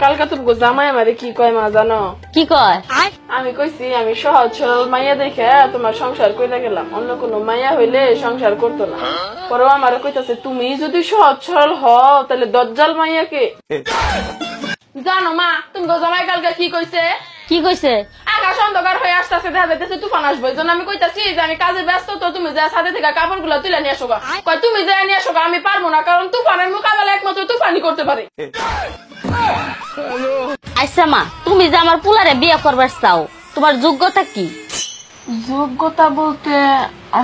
কালকা তুমি জামাই আমারে কি কয় মা জানো? কি কয়? আমি কইছি আমি সহজ সরল মাইয়া দেখে তোমার সংসার কইরা গেলাম, অন্য কোনো মাইয়া হইলে সংসার করতো না। পরে আমারে কইতাছে তুমি যদি সহজ সরল হও তাহলে দজ্জাল মাইয়া কে? জানো মা তুমি জামাই কালকে কি কইছে? কি কইছে? আকাশ অন্ধকার হয়ে আসতেছে, দেখা যাইতেছে তুফান আসবে। এই জন্য আমি কইতাছি যে আমি কাজে ব্যস্ত, তো তুমি যা ছাদে থেকে কাপড় গুলো তুলে নিয়ে আসো। কয় তুমি যা নিয়ে আসো, আমি পারবো না, কারণ তুফানের মোকাবেলা একমাত্র তুফানই করতে পারে। আচ্ছা মা, তুমি যে আমার পুলারে বিয়ে করবার চাও, তোমার যোগ্যতা কি? যোগ্যতা বলতে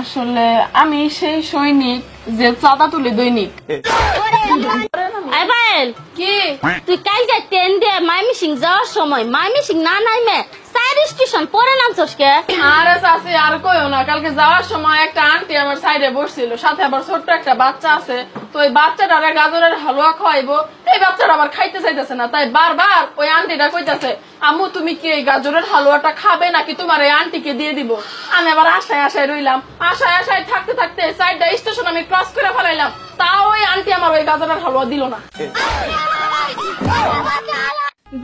আসলে আমি সেই সৈনিক যে চাঁদা তুলে দৈনিক। কি তুই কালকে ট্রেন দিয়ে মাইমিসিং যাওয়ার সময় মাইমিসিং না নাইমে 4 স্টেশন পরে নামছস কে? আরে চাচি আর কইও না, কালকে যাওয়ার সময় একটা আন্টি আমার সাইডে বসছিল, সাথে আবার ছোট্ট একটা বাচ্চা আছে। তো ওই বাচ্চাটারে গাজরের হালুয়া খাওয়াইবো, এই বাচ্চাটা আবার খাইতে চাইতেছে না, তাই বারবার ওই আন্টিটা কইতাছে আম্মু তুমি কি এই গাজরের হালুয়াটা খাবে নাকি তোমার এই আন্টিকে দিয়ে দিব। আমি আবার আশায় আশায় রইলাম, আশায় আশায় থাকতে থাকতে 4টা স্টেশন আমি ক্রস করে ফেলাইলাম, তাও ওই আন্টি আমার ওই গাজরের হালুয়া দিল না।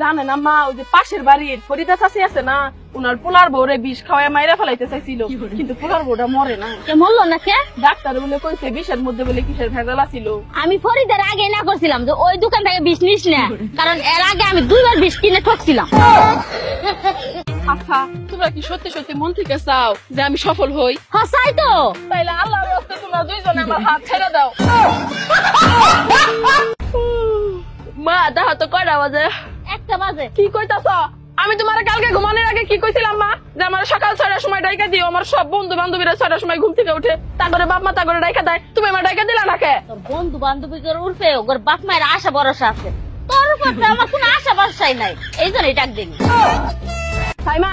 জানে না মা, ওই যে পাশের বাড়ির ফরিদা চাচি আছে না, উনার পোলার বউরে বিষ খাওয়ায় মাইরা ফেলাইতে চাইছিল, কিন্তু পোলার বউটা মরে না। কে মরলো না কে? ডাক্তার বলে কইছে বিষের মধ্যে বলে কিসের ভেজাল ছিল। আমি ফরিদার আগে না করছিলাম যে ওই দোকান থেকে বিষ নিস না, কারণ এর আগে আমি 2বার বিষ কিনে ঠকছিলাম। আচ্ছা তোমরা কি সত্যি সত্যি মন থেকে চাও যে আমি সফল হই? হ্যাঁ চাই তো। তাইলে আল্লাহর রাস্তায় তোমরা দুইজনে আমার হাত ছেড়ে দাও। মা দেখা তো কয়টা বাজে? 1টা বাজে। কি কইতাছ? আমি তোমার কালকে ঘুমানোর আগে কি কইছিলাম মা, যে আমার সকাল 6টার সময় ডাইকা দিও। আমার সব বন্ধু বান্ধবীরা 6টার সময় ঘুম থেকে উঠে, তারপরে বাপ মা তারপরে ডাইকা দেয়, তুমি আমার ডাইকা দিলা না কে? তোর বন্ধু বান্ধবীদের উঠে ওর বাপ মায়ের আশা ভরসা আছে, তোর উপর তো আমার কোনো আশা ভরসাই নাই, এই জন্যই ডাক দিনি। তাই মা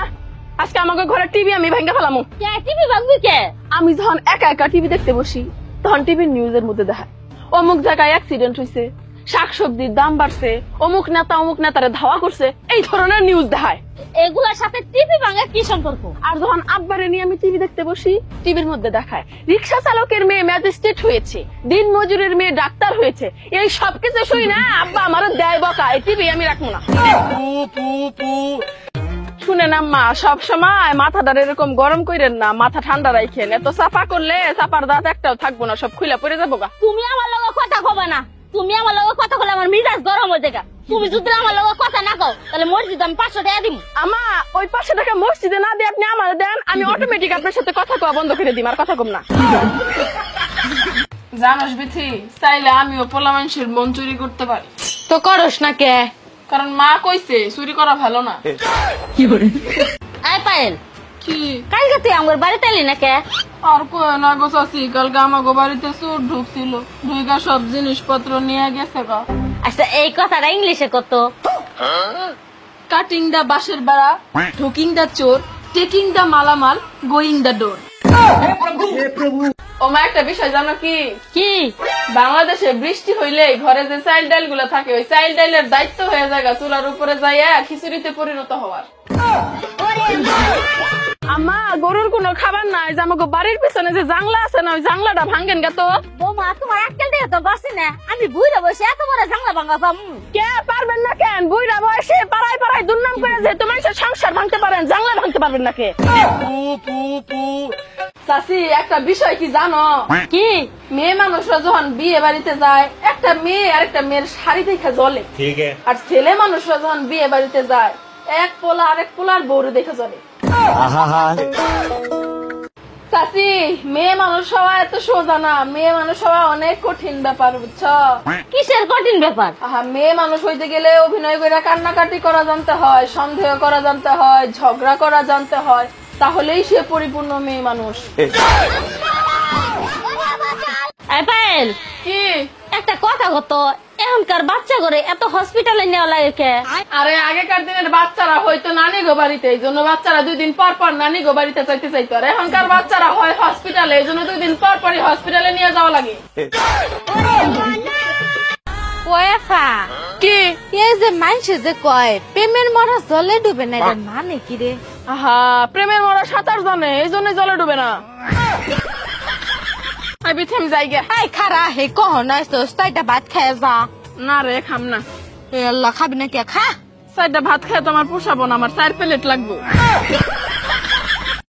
আজকে আমাকে ঘরে টিভি আমি ভেঙে ফেলামু। কে টিভি ভাঙবি কে? আমি যখন একা একা টিভি দেখতে বসি, তখন টিভির নিউজের মধ্যে দেখায় অমুক জায়গায় অ্যাক্সিডেন্ট হয়েছে, শাকসবজির দাম বাড়ছে, অমুক নেতা অমুক নেতারে ধাওয়া করছে, এই ধরনের নিউজ দেখায়। এগুলোর সাথে টিভি ভাঙার কি সম্পর্ক? আর যখন আব্বারে নিয়ে আমি টিভি দেখতে বসি, টিভির মধ্যে দেখায় রিক্সা চালকের মেয়ে ম্যাজিস্ট্রেট হয়েছে, দিন মজুরের মেয়ে ডাক্তার হয়েছে। এই সবকিছু শুই না আব্বা আমার দেয় বকা, এই টিভি আমি রাখবো না। শুনেন আম্মা, সব সময় মাথাটা এরকম গরম কইরেন না, মাথা ঠান্ডা রাখেন। এত চাপা করলে চাপার দাঁত একটাও থাকবো না, সব খুলে পড়ে যাবো গা। তুমি আমার লগে কথা কবা না, তুমি আমার লগে কথা বলে আমার মিজাজ গরম হয়ে যায়। তুমি যদি আমার লগে কথা না কও তাহলে মসজিদে আমি 500 টাকা দিব। আমা ওই 500 টাকা মসজিদে না দিয়ে আপনি আমার দেন, আমি অটোমেটিক আপনার সাথে কথা কওয়া বন্ধ করে দিই, আর কথা কম না। জানোস বিথি, চাইলে আমিও পোলা মানুষের মন চুরি করতে পারি। তো করস না কে? কারণ মা কইছে চুরি করা ভালো না। কি করে? আই পায়েল, কি কালকে তুই আমার বাড়িতে এলি না কে? আর কই না গো চাচি, কালকে আমাকে বাড়িতে চোর ঢুকছিল, ঢুকা সব জিনিসপত্র নিয়ে গেছে গা। আচ্ছা এই কথাটা ইংলিশে কত? কাটিং দা বাঁশের বেড়া, ঢুকিং দা চোর, টেকিং দা মালামাল, গোয়িং দা ডোর। ও মা একটা বিষয় জানো কি? কি? বাংলাদেশে বৃষ্টি হইলে ঘরে যে চাইল ডাইল গুলা থাকে, ওই চাইল ডাইলের দায়িত্ব হয়ে যায় চুলার উপরে যাইয়া খিচুড়িতে পরিণত হওয়ার। আমা গরুর কোনো খাবার নাই, যে আমাকে বাড়ির পিছনে যে জাংলা আছে না, ওই জাংলাটা ভাঙ্গেন গা তো। বৌমা তোমার আজকাল দেখে তো বাসি না, আমি বুইরা বসে এত বড় জাংলা ভাঙা পাম? কে পারবেন না কেন? বুইরা বয়সে পাড়ায় পাড়ায় দুর্নাম করে যে তোমার সংসার ভাঙতে পারেন, জাংলা ভাঙতে পারবেন না কে? চাচি একটা বিষয় কি জানো? কি? মেয়ে মানুষরা যখন বিয়ে বাড়িতে যায়, একটা মেয়ে আর একটা মেয়ের শাড়ি দেখে জ্বলে, আর ছেলে মানুষরা যখন বিয়ে বাড়িতে যায়, এক পোলা আরেক পোলার বউরে দেখে জ্বলে। চাচি মেয়ে মানুষ হওয়া এত সোজা না, মেয়ে মানুষ হওয়া অনেক কঠিন ব্যাপার, বুঝছো? কিসের কঠিন ব্যাপার? মেয়ে মানুষ হইতে গেলে অভিনয় করে কান্নাকাটি করা জানতে হয়, সন্দেহ করা জানতে হয়, ঝগড়া করা জানতে হয়, তাহলেই সে পরিপূর্ণ মেয়ে মানুষ। কি একটা কথা কত, এখনকার বাচ্চা করে এত হসপিটালে নেওয়া লাগে কে? আরে আগেকার দিনের বাচ্চারা হয়তো নানি গো বাড়িতে, এই জন্য বাচ্চারা 2 দিন পর পর নানি গো বাড়িতে চাইতে চাইতো, আর এখনকার বাচ্চারা হয় হসপিটালে, এই জন্য 2 দিন পর পরই হসপিটালে নিয়ে যাওয়া লাগে। কি এই যে মানুষে যে কয় প্রেমের মরা জলে ডুবে না, এটা মানে কি রে? আহা প্রেমের মরা সাঁতার জানে, এই জন্য জলে ডুবে না। আমি যাই গে। খারা হে কহ নয় তাইটা ভাত খায় যা। না রে খাম না। এ আল্লাহ, খাবি না কে? খা। 4টা ভাত খেয়ে তোমার পোষাবো না, আমার 4 প্লেট লাগবে।